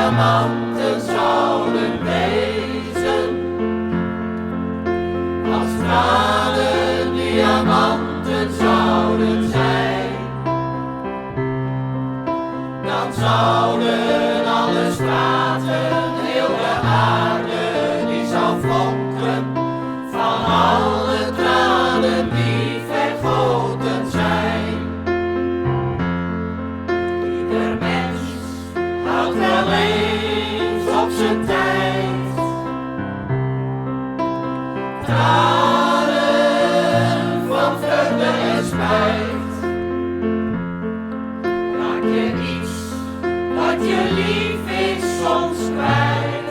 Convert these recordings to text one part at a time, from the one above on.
diamanten zouden wezen, als stralen diamanten zouden zijn, dan zouden alle straten, heel de aarde, die zou flonkeren van alle tranen die vergoten zijn. Ieder mens houdt wel eens op zijn tijd tranen van vreugde en spijt. Raak je iets dat je lief is soms kwijt,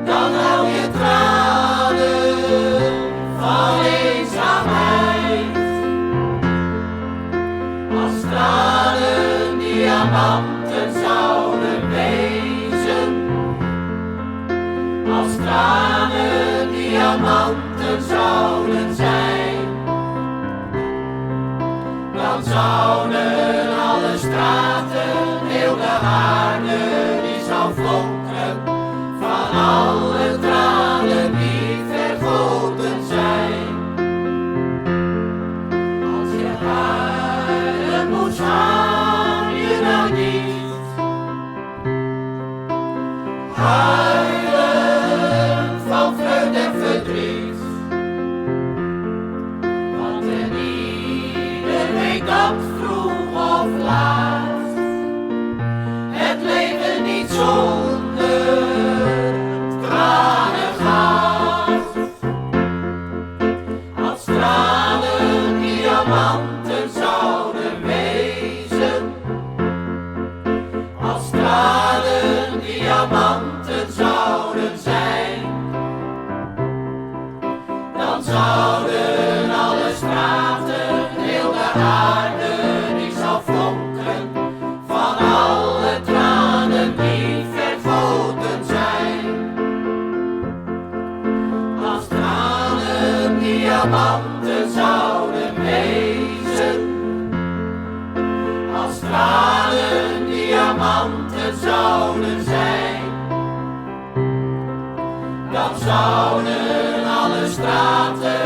dan hou je tranen van eenzaamheid. Als stralen diamanten zouden wezen, als tranen diamanten zouden zijn, dan zouden alle straten, heel de aarde, die zou flonkeren van alle tranen die vergoten zijn. Als je huilen moet, schaam je nou niet. Huilen van vreugde en verdriet, want en ieder weet dat vroeg of laat het leven niet zonder tranen gaat. Als tranen diamanten zouden wezen, als tranen diamanten zouden zijn, dan zouden alle straten, heel de aarde, die zou flonkeren van alle tranen die vergoten zijn. Als tranen diamanten zouden wezen, als tranen diamanten zouden zijn, dan zouden alle straten,